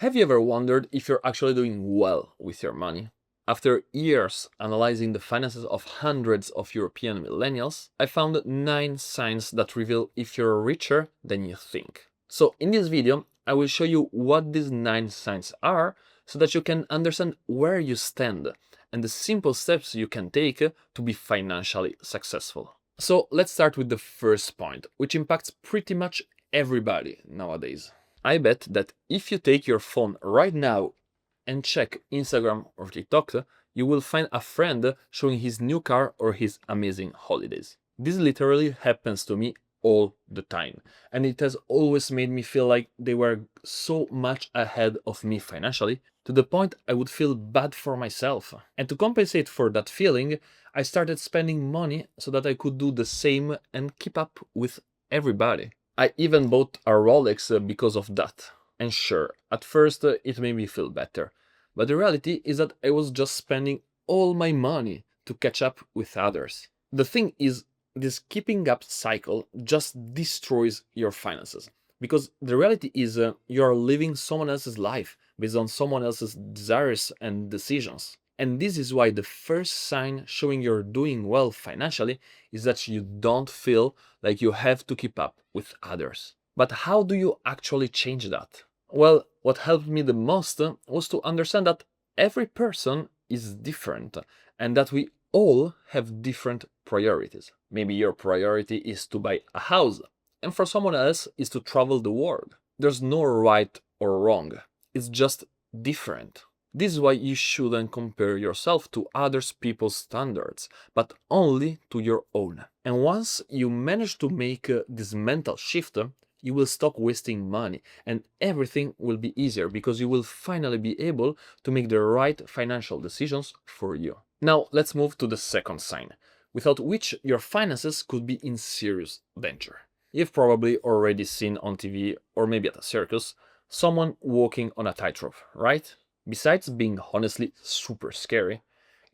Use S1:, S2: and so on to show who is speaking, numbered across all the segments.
S1: Have you ever wondered if you're actually doing well with your money? After years analyzing the finances of hundreds of European millennials, I found 9 signs that reveal if you're richer than you think. So in this video, I will show you what these 9 signs are so that you can understand where you stand and the simple steps you can take to be financially successful. So let's start with the first point, which impacts pretty much everybody nowadays. I bet that if you take your phone right now and check Instagram or TikTok, you will find a friend showing his new car or his amazing holidays. This literally happens to me all the time, and it has always made me feel like they were so much ahead of me financially, to the point I would feel bad for myself. And to compensate for that feeling, I started spending money so that I could do the same and keep up with everybody. I even bought a Rolex because of that. And sure, at first it made me feel better. But the reality is that I was just spending all my money to catch up with others. The thing is, this keeping up cycle just destroys your finances. Because the reality is, you are living someone else's life based on someone else's desires and decisions. And this is why the first sign showing you're doing well financially is that you don't feel like you have to keep up with others. But how do you actually change that? Well, what helped me the most was to understand that every person is different and that we all have different priorities. Maybe your priority is to buy a house, and for someone else is to travel the world. There's no right or wrong, it's just different. This is why you shouldn't compare yourself to other people's standards, but only to your own. And once you manage to make this mental shift, you will stop wasting money and everything will be easier because you will finally be able to make the right financial decisions for you. Now, let's move to the second sign, without which your finances could be in serious danger. You've probably already seen on TV or maybe at a circus someone walking on a tightrope, right? Besides being honestly super scary,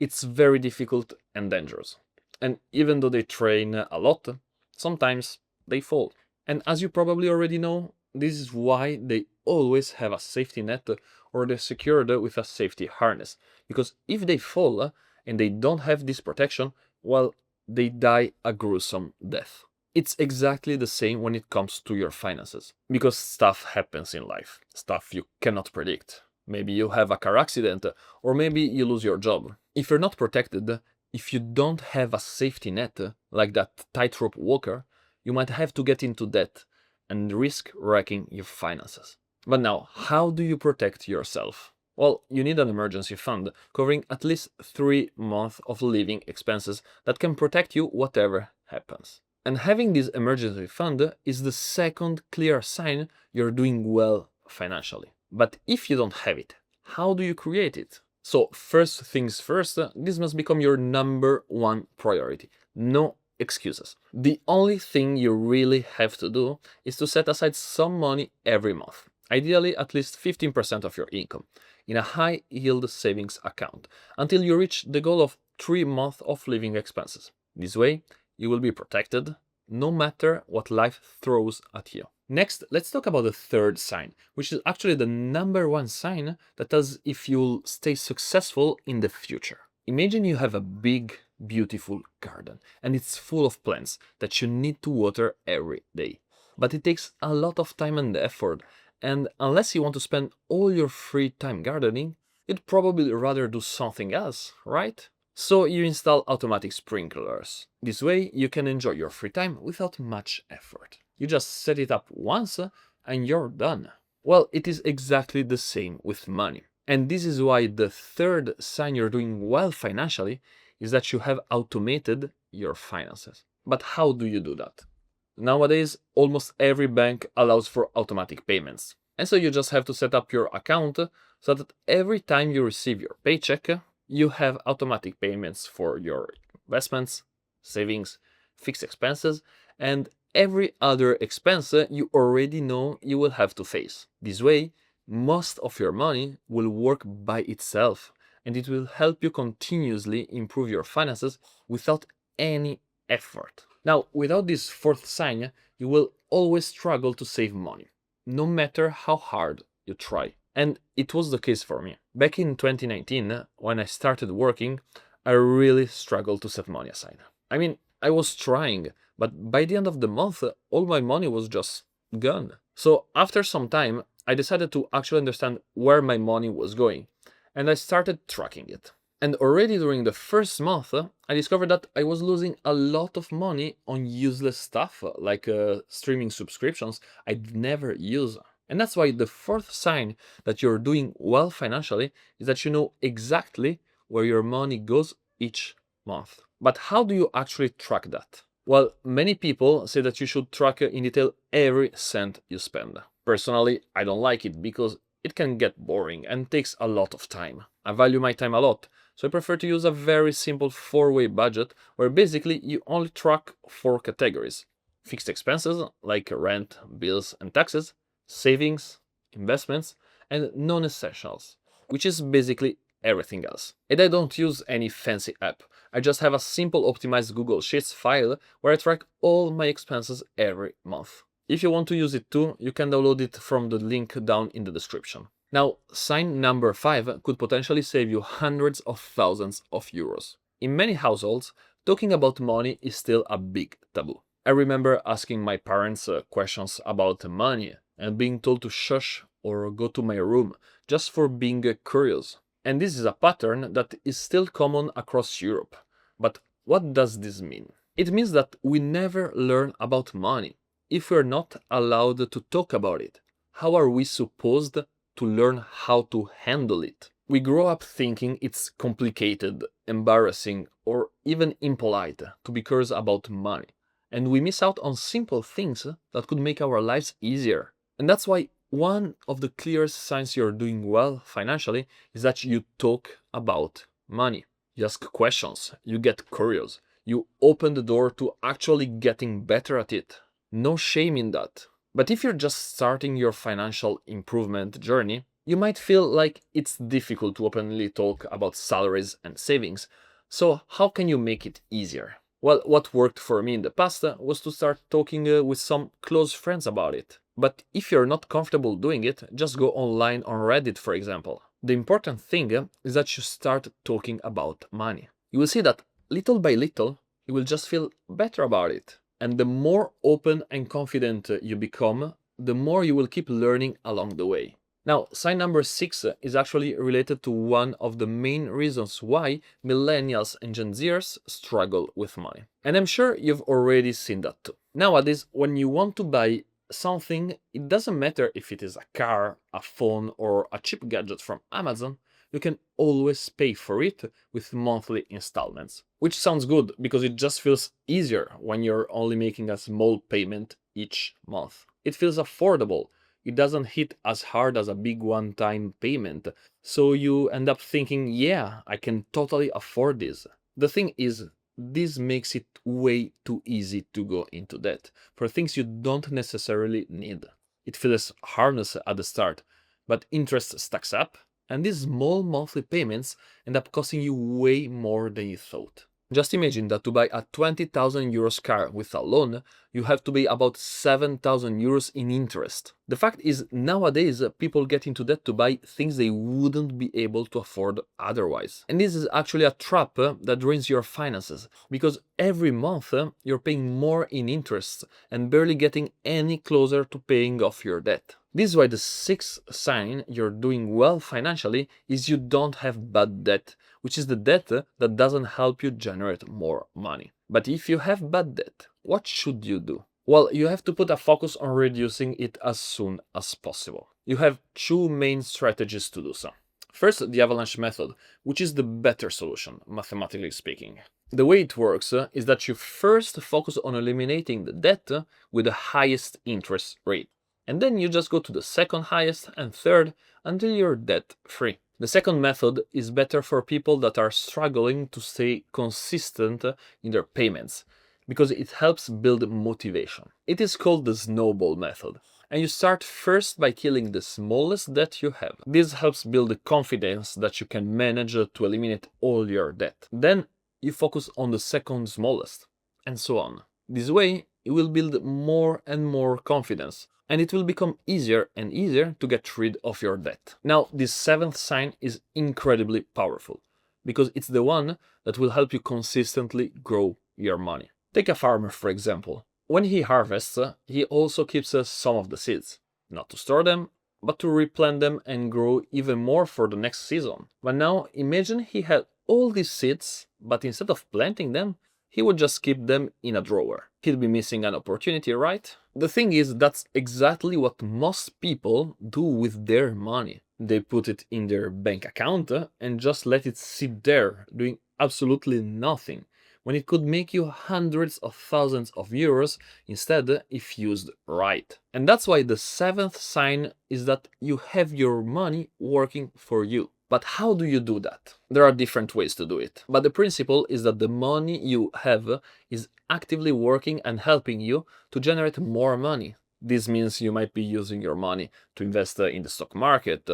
S1: it's very difficult and dangerous. And even though they train a lot, sometimes they fall. And as you probably already know, this is why they always have a safety net or they're secured with a safety harness. Because if they fall and they don't have this protection, well, they die a gruesome death. It's exactly the same when it comes to your finances. Because stuff happens in life, stuff you cannot predict. Maybe you have a car accident, or maybe you lose your job. If you're not protected, if you don't have a safety net, like that tightrope walker, you might have to get into debt and risk wrecking your finances. But now, how do you protect yourself? Well, you need an emergency fund covering at least 3 months of living expenses that can protect you whatever happens. And having this emergency fund is the second clear sign you're doing well financially. But if you don't have it, how do you create it? So first things first, this must become your number one priority. No excuses. The only thing you really have to do is to set aside some money every month, ideally at least 15% of your income, in a high yield savings account, until you reach the goal of 3 months of living expenses. This way, you will be protected no matter what life throws at you. Next, let's talk about the third sign, which is actually the number one sign that tells if you'll stay successful in the future. Imagine you have a big, beautiful garden and it's full of plants that you need to water every day. But it takes a lot of time and effort, and unless you want to spend all your free time gardening, you'd probably rather do something else, right? So you install automatic sprinklers. This way you can enjoy your free time without much effort. You just set it up once and you're done. Well, it is exactly the same with money. And this is why the third sign you're doing well financially is that you have automated your finances. But how do you do that? Nowadays, almost every bank allows for automatic payments. And so you just have to set up your account so that every time you receive your paycheck, you have automatic payments for your investments, savings, fixed expenses, and every other expense you already know you will have to face. This way, most of your money will work by itself and it will help you continuously improve your finances without any effort. Now, without this fourth sign, you will always struggle to save money, no matter how hard you try. And it was the case for me. Back in 2019, when I started working, I really struggled to set money aside. I mean, I was trying, but by the end of the month, all my money was just gone. So after some time, I decided to actually understand where my money was going, and I started tracking it. And already during the first month, I discovered that I was losing a lot of money on useless stuff, like streaming subscriptions I'd never use. And that's why the fourth sign that you're doing well financially is that you know exactly where your money goes each month. But how do you actually track that? Well, many people say that you should track in detail every cent you spend. Personally, I don't like it because it can get boring and takes a lot of time. I value my time a lot, so I prefer to use a very simple four-way budget where basically you only track four categories: fixed expenses like rent, bills, and taxes, savings, investments, and non-essentials, which is basically everything else. And I don't use any fancy app. I just have a simple optimized Google Sheets file where I track all my expenses every month. If you want to use it too, you can download it from the link down in the description. Now, sign number 5 could potentially save you hundreds of thousands of euros. In many households, talking about money is still a big taboo. I remember asking my parents questions about money and being told to shush or go to my room just for being curious. And this is a pattern that is still common across Europe. But what does this mean? It means that we never learn about money if we're not allowed to talk about it. How are we supposed to learn how to handle it? We grow up thinking it's complicated, embarrassing, or even impolite to be curious about money. And we miss out on simple things that could make our lives easier. And that's why one of the clearest signs you're doing well financially is that you talk about money. You ask questions, you get curious, you open the door to actually getting better at it. No shame in that. But if you're just starting your financial improvement journey, you might feel like it's difficult to openly talk about salaries and savings. So, how can you make it easier? Well, what worked for me in the past was to start talking with some close friends about it. But if you're not comfortable doing it, just go online on Reddit, for example. The important thing is that you start talking about money. You will see that little by little, you will just feel better about it. And the more open and confident you become, the more you will keep learning along the way. Now, sign number 6 is actually related to one of the main reasons why millennials and Gen Zers struggle with money. And I'm sure you've already seen that too. Nowadays, when you want to buy something, it doesn't matter if it is a car, a phone, or a cheap gadget from Amazon, you can always pay for it with monthly installments. Which sounds good because it just feels easier when you're only making a small payment each month. It feels affordable. It doesn't hit as hard as a big one-time payment, so you end up thinking, yeah, I can totally afford this. The thing is, this makes it way too easy to go into debt for things you don't necessarily need. It feels harmless at the start, but interest stacks up, and these small monthly payments end up costing you way more than you thought. Just imagine that to buy a 20,000 euros car with a loan, you have to pay about 7,000 euros in interest. The fact is, nowadays, people get into debt to buy things they wouldn't be able to afford otherwise. And this is actually a trap that drains your finances, because every month you're paying more in interest and barely getting any closer to paying off your debt. This is why the 6th sign you're doing well financially is you don't have bad debt, which is the debt that doesn't help you generate more money. But if you have bad debt, what should you do? Well, you have to put a focus on reducing it as soon as possible. You have two main strategies to do so. First, the avalanche method, which is the better solution, mathematically speaking. The way it works is that you first focus on eliminating the debt with the highest interest rate. And then you just go to the second highest and third until you're debt free. The second method is better for people that are struggling to stay consistent in their payments, because it helps build motivation. It is called the snowball method, and you start first by killing the smallest debt you have. This helps build the confidence that you can manage to eliminate all your debt. Then you focus on the second smallest, and so on. This way, you will build more and more confidence, and it will become easier and easier to get rid of your debt. Now, this seventh sign is incredibly powerful because it's the one that will help you consistently grow your money. Take a farmer, for example. When he harvests, he also keeps some of the seeds, not to store them, but to replant them and grow even more for the next season. But now imagine he had all these seeds, but instead of planting them, he would just keep them in a drawer. He'd be missing an opportunity, right? The thing is, that's exactly what most people do with their money. They put it in their bank account and just let it sit there, doing absolutely nothing, when it could make you hundreds of thousands of euros instead if used right. And that's why the seventh sign is that you have your money working for you. But how do you do that? There are different ways to do it. But the principle is that the money you have is actively working and helping you to generate more money. This means you might be using your money to invest in the stock market,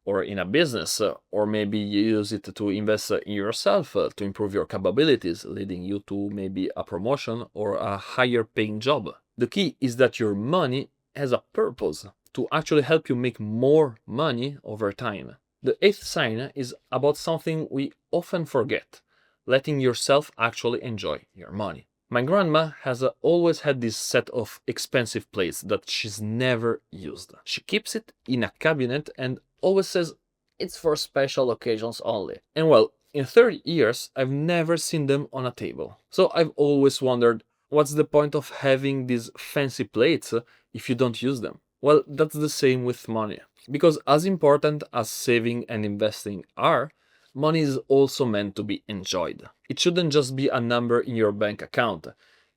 S1: or in a business, or maybe you use it to invest in yourself to improve your capabilities, leading you to maybe a promotion or a higher paying job. The key is that your money has a purpose to actually help you make more money over time. The eighth sign is about something we often forget: letting yourself actually enjoy your money. My grandma has always had this set of expensive plates that she's never used. She keeps it in a cabinet and always says it's for special occasions only. And well, in 30 years, I've never seen them on a table. So I've always wondered, what's the point of having these fancy plates if you don't use them? Well, that's the same with money. Because as important as saving and investing are, money is also meant to be enjoyed. It shouldn't just be a number in your bank account.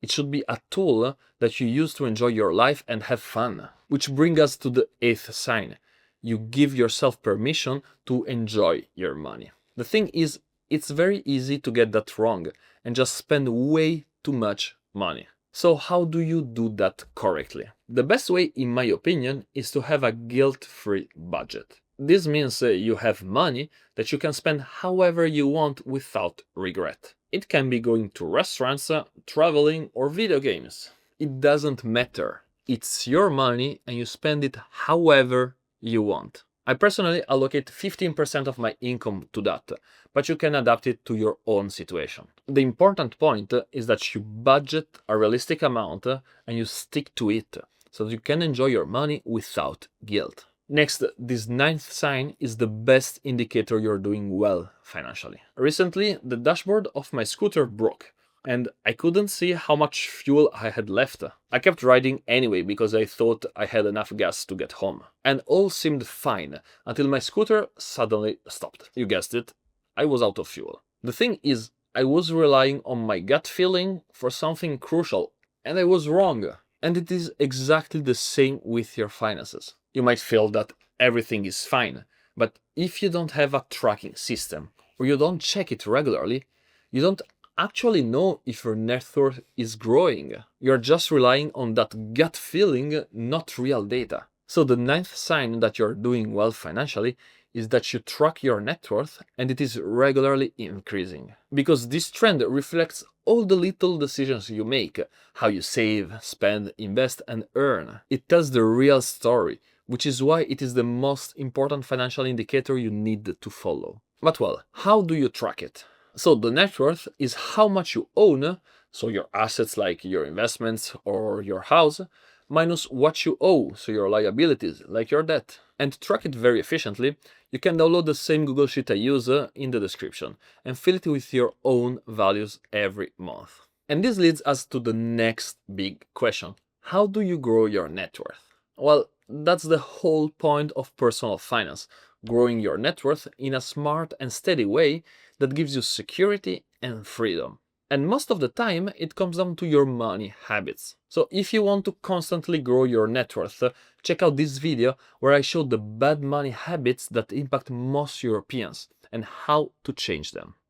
S1: It should be a tool that you use to enjoy your life and have fun. Which brings us to the eighth sign. You give yourself permission to enjoy your money. The thing is, it's very easy to get that wrong and just spend way too much money. So how do you do that correctly? The best way, in my opinion, is to have a guilt-free budget. This means you have money that you can spend however you want without regret. It can be going to restaurants, traveling, or video games. It doesn't matter. It's your money and you spend it however you want. I personally allocate 15% of my income to that, but you can adapt it to your own situation. The important point is that you budget a realistic amount and you stick to it, so that you can enjoy your money without guilt. Next, this ninth sign is the best indicator you're doing well financially. Recently, the dashboard of my scooter broke, and I couldn't see how much fuel I had left. I kept riding anyway because I thought I had enough gas to get home. And all seemed fine until my scooter suddenly stopped. You guessed it, I was out of fuel. The thing is, I was relying on my gut feeling for something crucial, and I was wrong. And it is exactly the same with your finances. You might feel that everything is fine, but if you don't have a tracking system, or you don't check it regularly, you don't actually know if your net worth is growing. You're just relying on that gut feeling, not real data. So the ninth sign that you're doing well financially is that you track your net worth and it is regularly increasing. Because this trend reflects all the little decisions you make, how you save, spend, invest, and earn. It tells the real story, which is why it is the most important financial indicator you need to follow. But well, how do you track it? So the net worth is how much you own, so your assets like your investments or your house, minus what you owe, so your liabilities like your debt. And to track it very efficiently, you can download the same Google Sheet I use in the description and fill it with your own values every month. And this leads us to the next big question. How do you grow your net worth? Well, that's the whole point of personal finance, growing your net worth in a smart and steady way that gives you security and freedom. And most of the time, it comes down to your money habits. So if you want to constantly grow your net worth, check out this video where I show the bad money habits that impact most Europeans and how to change them.